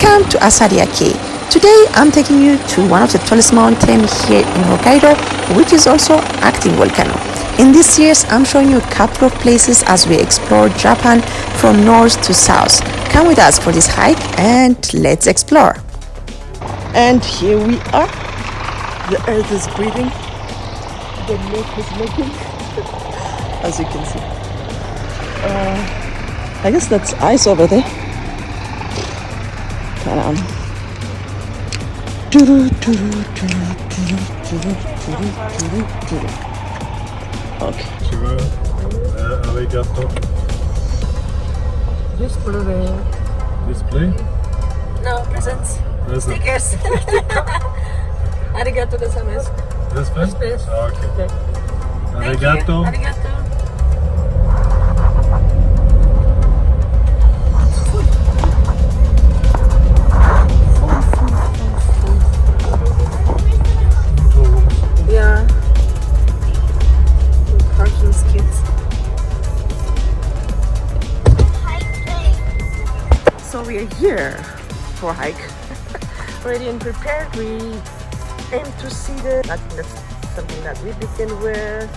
Welcome to Asahidake. Today I'm taking you to one of the tallest mountains here in Hokkaido, which is also active volcano. In this series I'm showing you a couple of places as we explore Japan from north to south. Come with us for this hike and let's explore. And here we are. The earth is breathing. The lake is looking. As you can see. I guess that's ice over there. Okay. Arigato. Display? No, presents. Stickers. Arigato gozaimasu. Display? Okay. Arigato. Arigato. Yeah. Cartoons, kids. So we are here for a hike. Ready and prepared. We aim to see I think that's something that we can wear.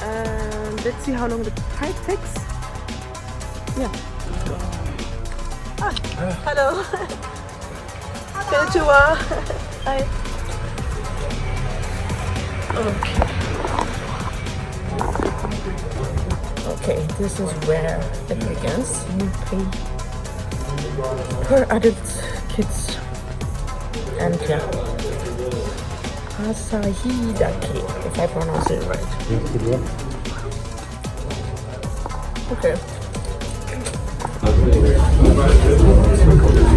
And let's see how long the hike takes. Yeah. Hello. Konnichiwa. Hi. Okay, this is where it begins. You pay per adult kids and yeah. Asahidake, if I pronounce it right. Okay.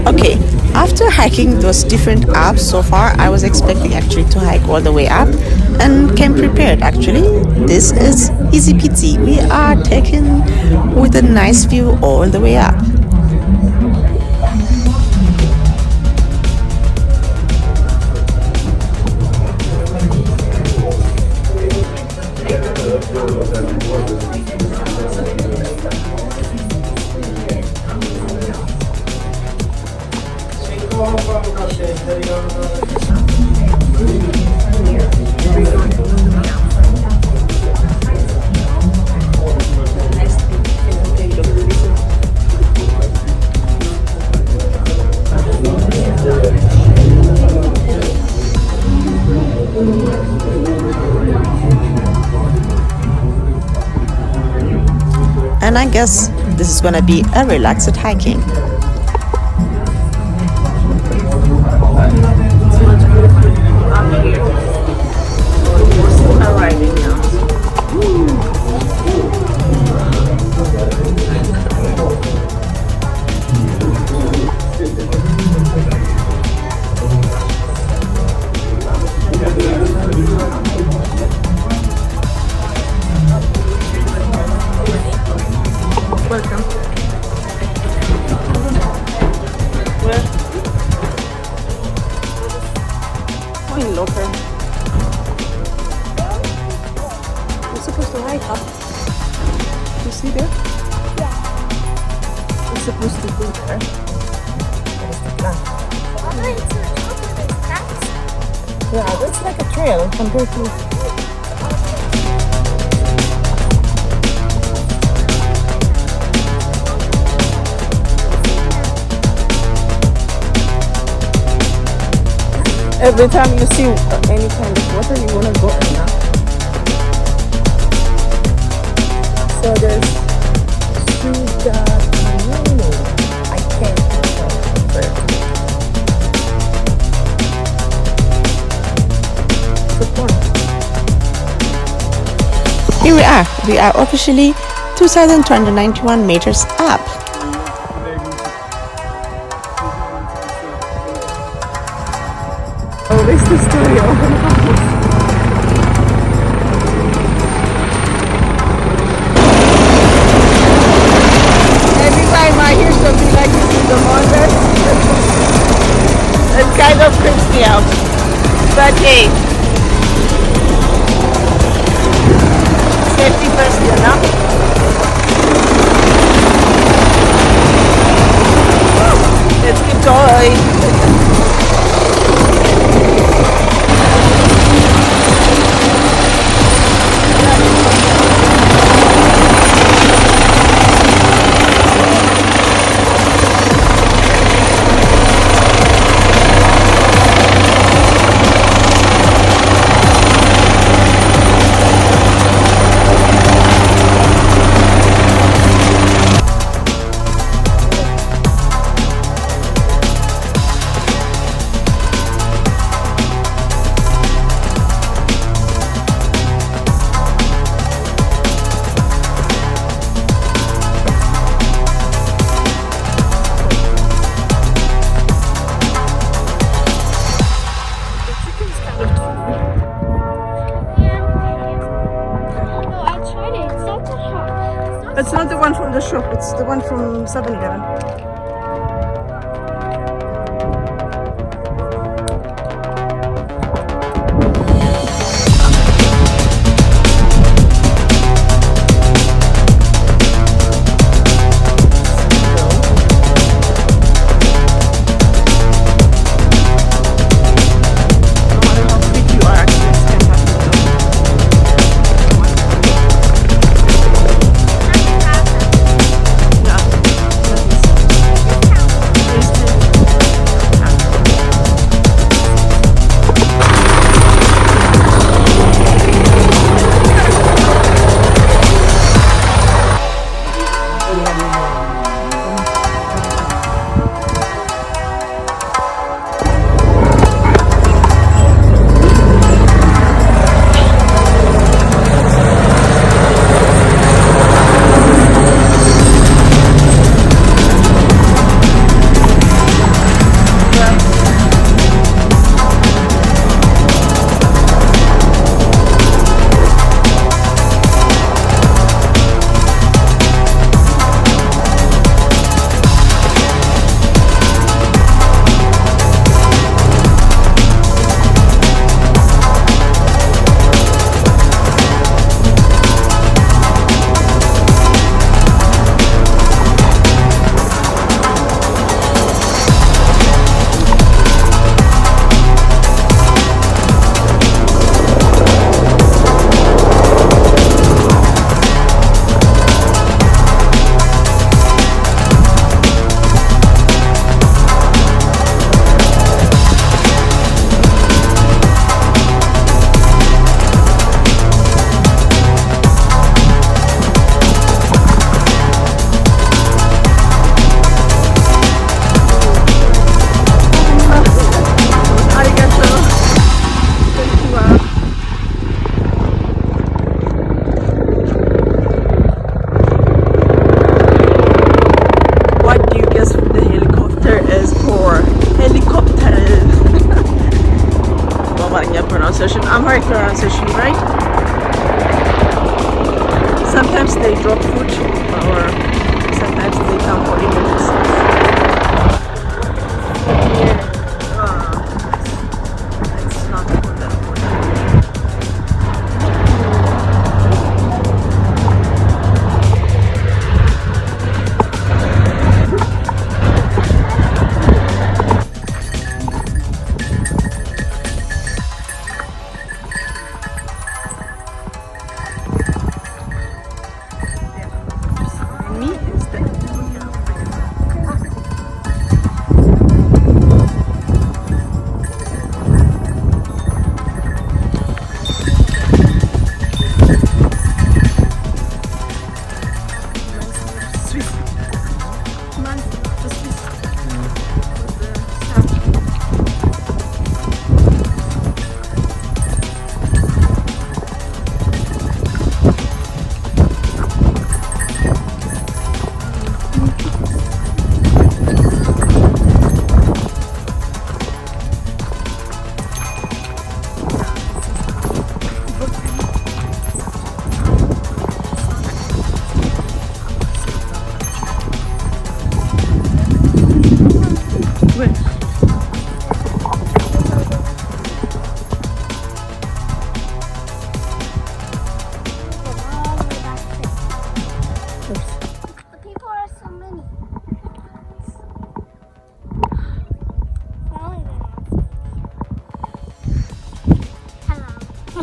Okay, after hiking those different ups so far, I was expecting actually to hike all the way up and came prepared actually. This is easy peasy. We are taken with a nice view all the way up. And I guess this is gonna be a relaxed hiking. Arriving now. Welcome. Where? Oh, in locker. We're supposed to hike up. You see there? Yeah. We're supposed to go there. That is the plan. Yeah, that's like a trail compared to. Every time you see any kind of water, you want to go in now. So there's Suga. I can't tell. Here we are. We are officially 2,291 meters up. Oh, this is the studio. Every time I hear something like this in the mountain, it kind of creeps me out. But hey, safety first, you know? Let's keep going. Enjoy! It's not the one from the shop, it's the one from 7-Eleven.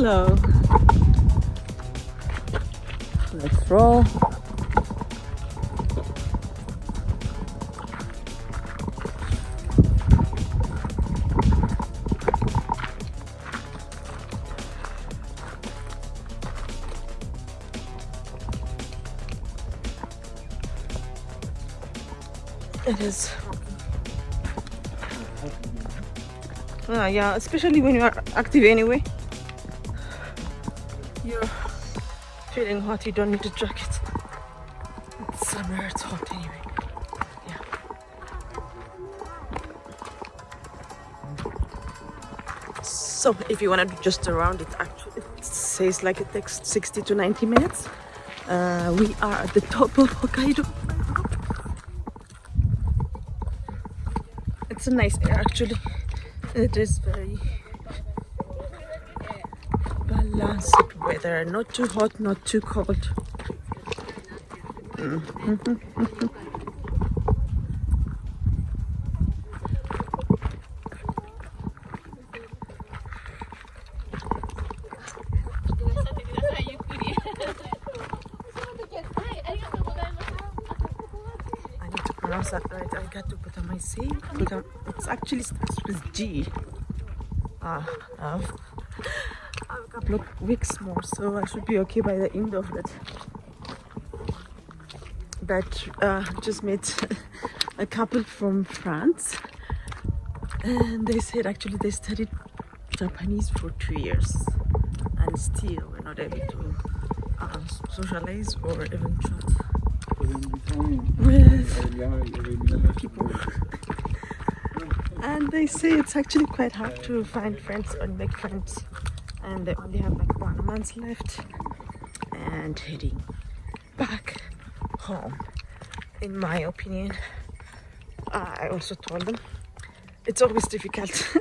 Hello. Let's roll. It is. Yeah, especially when you are active anyway. You're feeling hot, you don't need a jacket. It's summer, it's hot anyway. Yeah. So if you want to do just around it, actually it says like it takes 60 to 90 minutes. We are at the top of Hokkaido. It's a nice air actually. It is very balanced weather, not too hot, not too cold. I need to pronounce that right. Arigato gozaimasu. It actually starts with G. I have a couple of weeks more, so I should be okay by the end of it. But just met a couple from France, and they said actually they studied Japanese for 2 years, and still we're not able to socialize or even chat with people. And they say it's actually quite hard to find friends or make friends, and they only have like 1 month left and heading back home. In my opinion, I also told them it's always difficult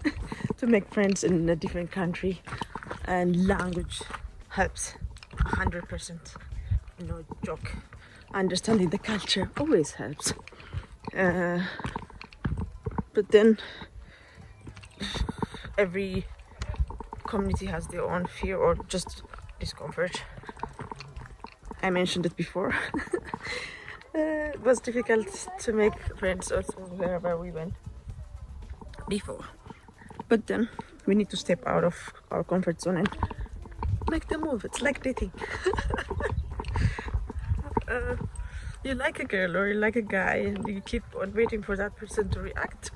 to make friends in a different country, and language helps 100%. No joke. Understanding the culture always helps. But then every community has their own fear or just discomfort. I mentioned it before. It was difficult to make friends also wherever we went before. But then we need to step out of our comfort zone and make the move. It's like dating. You like a girl or you like a guy and you keep on waiting for that person to react,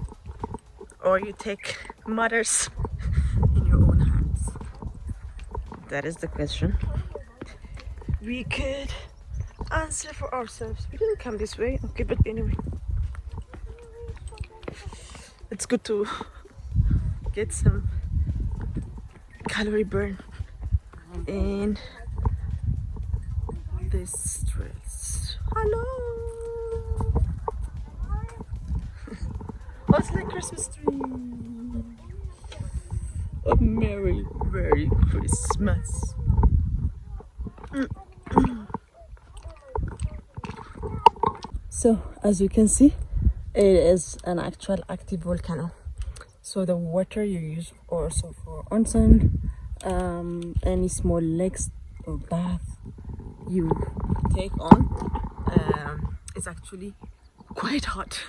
or you take matters in your own hands. That is the question we could answer for ourselves. We didn't come this way, okay, but anyway, it's good to get some calorie burn in this streets. Hello. Oh, it's like Christmas tree. A merry Christmas. So as you can see, it is an actual active volcano. So the water you use also for onsen, any small lakes or bath you take on, it's actually quite hot.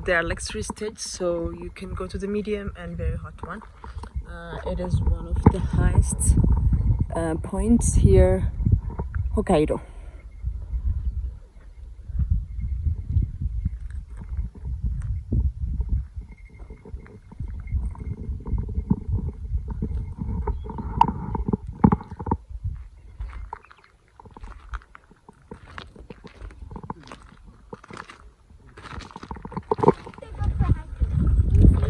There are like 3 stages, so you can go to the medium and very hot one. It is one of the highest points here, Hokkaido.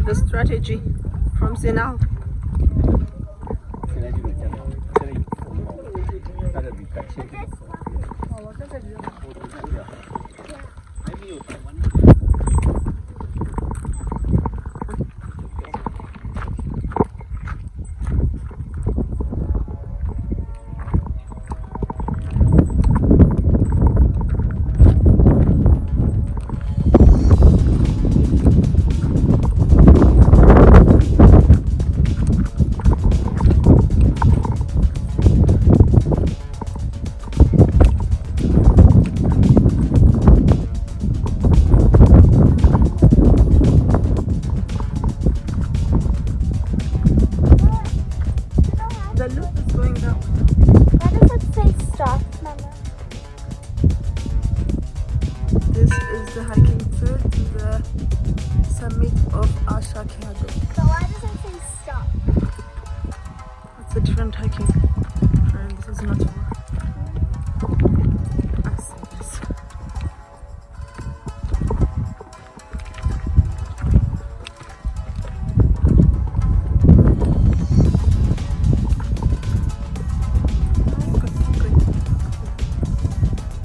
The strategy from Senao. Hokkaido. So why does it say stop? It's a different hiking. And this is not for us, I guess.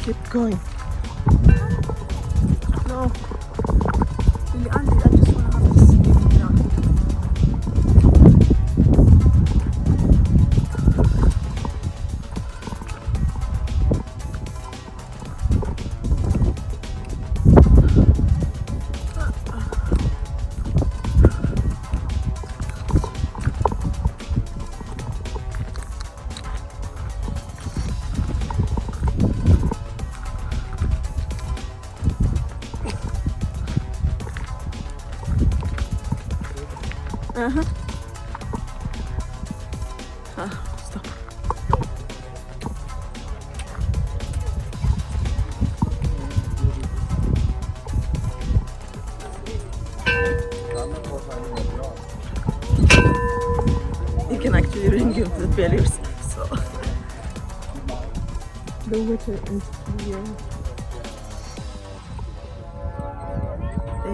Keep going. No. Really, Andy, I just want to have this sleeping down. Stop. You can actually ring you the bell yourself, so the water is clear.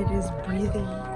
It is breathing.